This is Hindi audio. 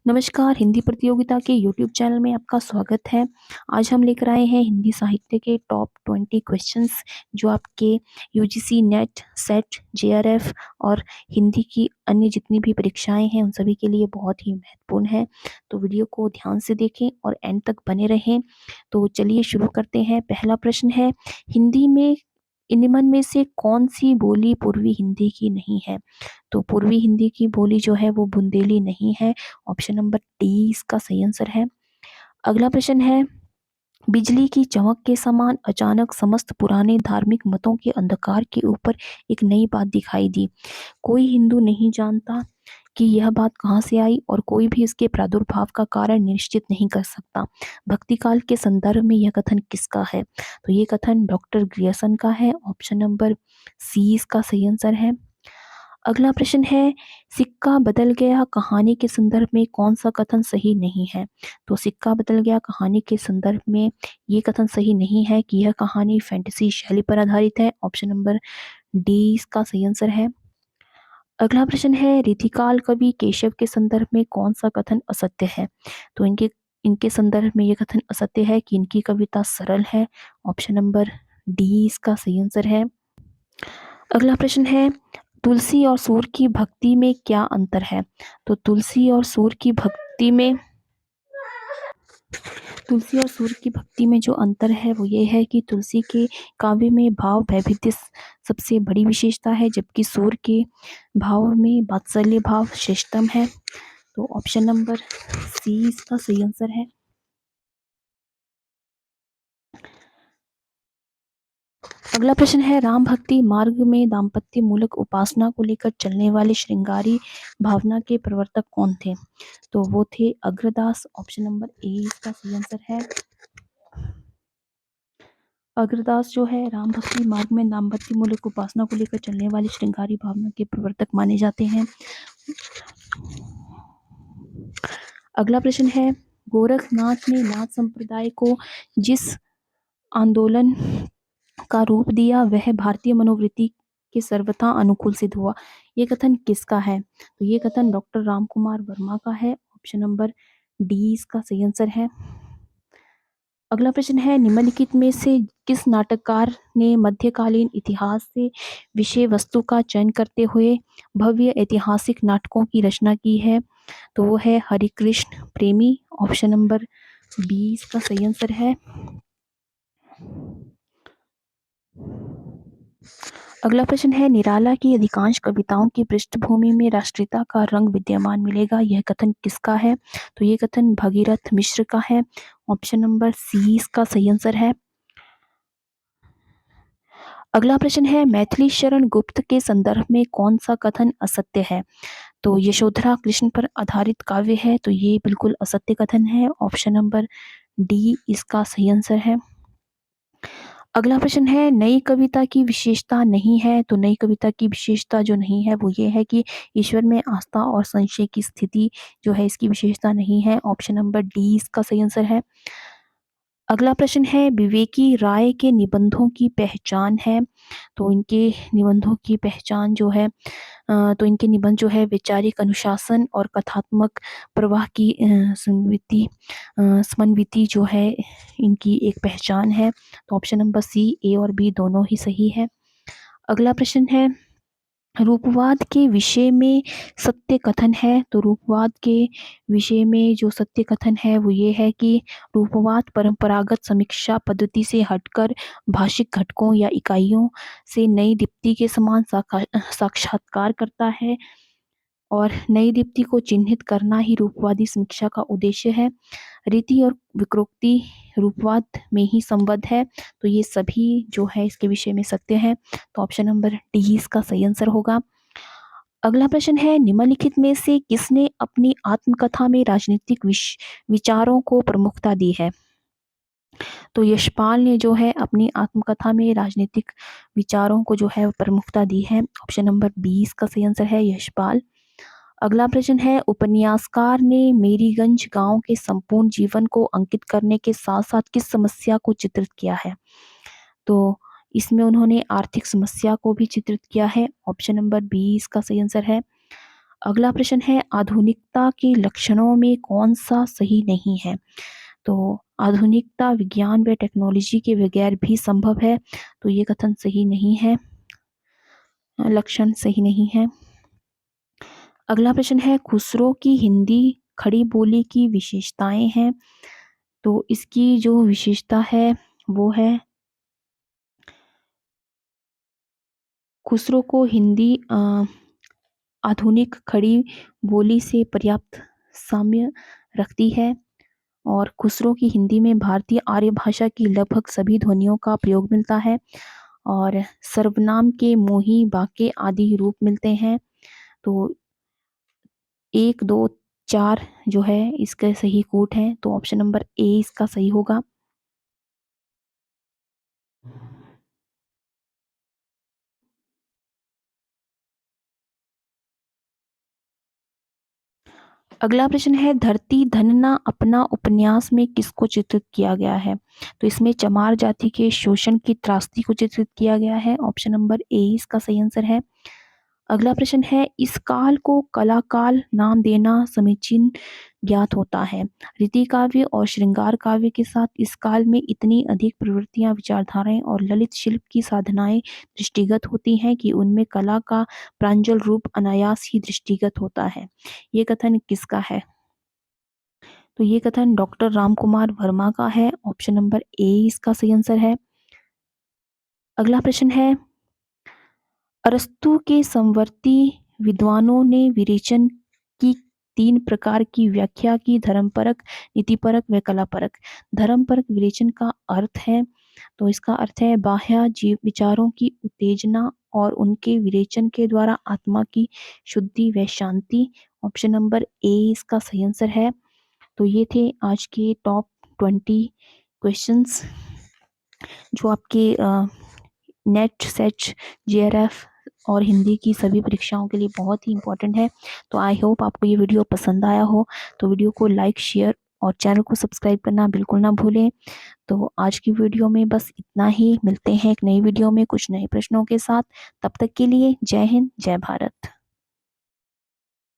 नमस्कार, हिंदी प्रतियोगिता के यूट्यूब चैनल में आपका स्वागत है। आज हम लेकर आए हैं हिंदी साहित्य के टॉप 20 क्वेश्चंस जो आपके यूजीसी नेट, सेट, जेआरएफ और हिंदी की अन्य जितनी भी परीक्षाएं हैं उन सभी के लिए बहुत ही महत्वपूर्ण है। तो वीडियो को ध्यान से देखें और एंड तक बने रहें। तो चलिए शुरू करते हैं। पहला प्रश्न है, हिंदी में निम्न में से कौन सी बोली पूर्वी हिंदी की नहीं है? तो पूर्वी हिंदी की बोली जो है वो बुंदेली नहीं है। ऑप्शन नंबर डी इसका सही आंसर है। अगला प्रश्न है, बिजली की चमक के समान अचानक समस्त पुराने धार्मिक मतों के अंधकार के ऊपर एक नई बात दिखाई दी। कोई हिंदू नहीं जानता कि यह बात कहाँ से आई और कोई भी इसके प्रादुर्भाव का कारण निश्चित नहीं कर सकता। भक्ति काल के संदर्भ में यह कथन किसका है? तो ये कथन डॉक्टर ग्रियर्सन का है। ऑप्शन नंबर सी इसका सही आंसर है। अगला प्रश्न है, सिक्का बदल गया कहानी के संदर्भ में कौन सा कथन सही नहीं है? तो सिक्का बदल गया कहानी के संदर्भ में ये कथन सही नहीं है कि यह कहानी फैंटेसी शैली पर आधारित है। ऑप्शन नंबर डी इसका सही आंसर है। अगला प्रश्न है, रीतिकाल कवि केशव के संदर्भ में कौन सा कथन असत्य है? तो इनके इनके संदर्भ में यह कथन असत्य है कि इनकी कविता सरल है। ऑप्शन नंबर डी इसका सही आंसर है। अगला प्रश्न है, तुलसी और सूर की भक्ति में क्या अंतर है? तो तुलसी और सूर की भक्ति में जो अंतर है वो ये है कि तुलसी के काव्य में भाव वैविध्य सबसे बड़ी विशेषता है, जबकि सूर के भाव में वात्सल्य भाव श्रेष्ठतम है। तो ऑप्शन नंबर सी इसका सही आंसर है। अगला प्रश्न है, राम भक्ति मार्ग में दाम्पत्य मूलक उपासना को लेकर चलने वाले श्रृंगारी भावना के प्रवर्तक कौन थे? तो वो थे अग्रदास। ऑप्शन नंबर ए इसका सही आंसर है। अग्रदास जो है राम भक्ति मार्ग में दाम्पत्य मूलक उपासना को लेकर चलने वाली श्रृंगारी भावना के प्रवर्तक माने जाते हैं। अगला प्रश्न है, गोरखनाथ ने नाथ संप्रदाय को जिस आंदोलन का रूप दिया वह भारतीय मनोवृत्ति के सर्वथा अनुकूल सिद्ध हुआ। ये कथन किसका है? तो ये कथन डॉक्टर रामकुमार वर्मा का है। ऑप्शन नंबर डी इसका सही आंसर है। अगला प्रश्न है, निम्नलिखित में से किस नाटककार ने मध्यकालीन इतिहास से विषय वस्तु का चयन करते हुए भव्य ऐतिहासिक नाटकों की रचना की है? तो वो है हरिकृष्ण प्रेमी। ऑप्शन नंबर बी इसका सही आंसर है। अगला प्रश्न है, निराला की अधिकांश कविताओं की पृष्ठभूमि में राष्ट्रीयता का रंग विद्यमान मिलेगा। यह कथन किसका है? तो ये कथन भगीरथ मिश्र का है। ऑप्शन नंबर सी इसका सही आंसर है। अगला प्रश्न है, मैथिली शरण गुप्त के संदर्भ में कौन सा कथन असत्य है? तो यशोधरा कृष्ण पर आधारित काव्य है, तो ये बिल्कुल असत्य कथन है। ऑप्शन नंबर डी इसका सही आंसर है। अगला प्रश्न है, नई कविता की विशेषता नहीं है। तो नई कविता की विशेषता जो नहीं है वो ये है कि ईश्वर में आस्था और संशय की स्थिति जो है इसकी विशेषता नहीं है। ऑप्शन नंबर डी इसका सही आंसर है। अगला प्रश्न है, विवेकी राय के निबंधों की पहचान है। तो इनके निबंधों की पहचान जो है तो इनके निबंध जो है वैचारिक अनुशासन और कथात्मक प्रवाह की समन्विति जो है इनकी एक पहचान है। तो ऑप्शन नंबर सी, ए और बी दोनों ही सही है। अगला प्रश्न है, रूपवाद के विषय में सत्य कथन है। तो रूपवाद के विषय में जो सत्य कथन है वो ये है कि रूपवाद परंपरागत समीक्षा पद्धति से हटकर भाषिक घटकों या इकाइयों से नई दीप्ति के समान साक्षात्कार करता है और नई दीप्ति को चिन्हित करना ही रूपवादी समीक्षा का उद्देश्य है। रीति और विकृति रूपवाद में ही संबद्ध है। तो ये सभी जो है इसके विषय में सत्य है। तो ऑप्शन नंबर डी इसका सही आंसर होगा। अगला प्रश्न है, निम्नलिखित में से किसने अपनी आत्मकथा में राजनीतिक विचारों को प्रमुखता दी है? तो यशपाल ने जो है अपनी आत्मकथा में राजनीतिक विचारों को जो है प्रमुखता दी है। ऑप्शन नंबर 20 का सही आंसर है यशपाल। अगला प्रश्न है, उपन्यासकार ने मेरीगंज गांव के संपूर्ण जीवन को अंकित करने के साथ साथ किस समस्या को चित्रित किया है? तो इसमें उन्होंने आर्थिक समस्या को भी चित्रित किया है। ऑप्शन नंबर 20 का सही आंसर है। अगला प्रश्न है आधुनिकता के लक्षणों में कौन सा सही नहीं है? तो आधुनिकता विज्ञान व टेक्नोलॉजी के बगैर भी संभव है, तो ये कथन सही नहीं है, लक्षण सही नहीं है। अगला प्रश्न है खुसरो की हिंदी खड़ी बोली की विशेषताएं हैं, तो इसकी जो विशेषता है वो है खुसरो को हिंदी आधुनिक खड़ी बोली से पर्याप्त साम्य रखती है और खुसरो की हिंदी में भारतीय आर्य भाषा की लगभग सभी ध्वनियों का प्रयोग मिलता है और सर्वनाम के मोही बाके आदि रूप मिलते हैं। तो 1, 2, 4 जो है इसके सही कूट हैं, तो ऑप्शन नंबर ए इसका सही होगा। अगला प्रश्न है धरती धनना अपना उपन्यास में किसको चित्रित किया गया है? तो इसमें चमार जाति के शोषण की त्रासदी को चित्रित किया गया है, ऑप्शन नंबर ए इसका सही आंसर है। अगला प्रश्न है इस काल को कला काल नाम देना समीचीन ज्ञात होता है। रीति काव्य और श्रृंगार काव्य के साथ इस काल में इतनी अधिक प्रवृत्तियां विचारधाराएं और ललित शिल्प की साधनाएं दृष्टिगत होती हैं कि उनमें कला का प्रांजल रूप अनायास ही दृष्टिगत होता है। ये कथन किसका है? तो ये कथन डॉक्टर रामकुमार वर्मा का है, ऑप्शन नंबर ए इसका सही आंसर है। अगला प्रश्न है अरस्तु के समवर्ती विद्वानों ने विरेचन की 3 प्रकार की व्याख्या की धर्मपरक, नीतिपरक व कलापरक। धर्मपरक विरेचन का अर्थ है, तो इसका अर्थ है बाह्य जीव विचारों की उत्तेजना और उनके विरेचन के द्वारा आत्मा की शुद्धि व शांति। ऑप्शन नंबर ए इसका सही आंसर है। तो ये थे आज के टॉप 20 क्वेश्चंस जो आपके नेट सेट जेआरएफ और हिंदी की सभी परीक्षाओं के लिए बहुत ही इंपॉर्टेंट है। तो आई होप आपको ये वीडियो पसंद आया हो, तो वीडियो को लाइक शेयर और चैनल को सब्सक्राइब करना बिल्कुल ना भूलें। तो आज की वीडियो में बस इतना ही, मिलते हैं एक नई वीडियो में कुछ नए प्रश्नों के साथ। तब तक के लिए जय हिंद जय भारत।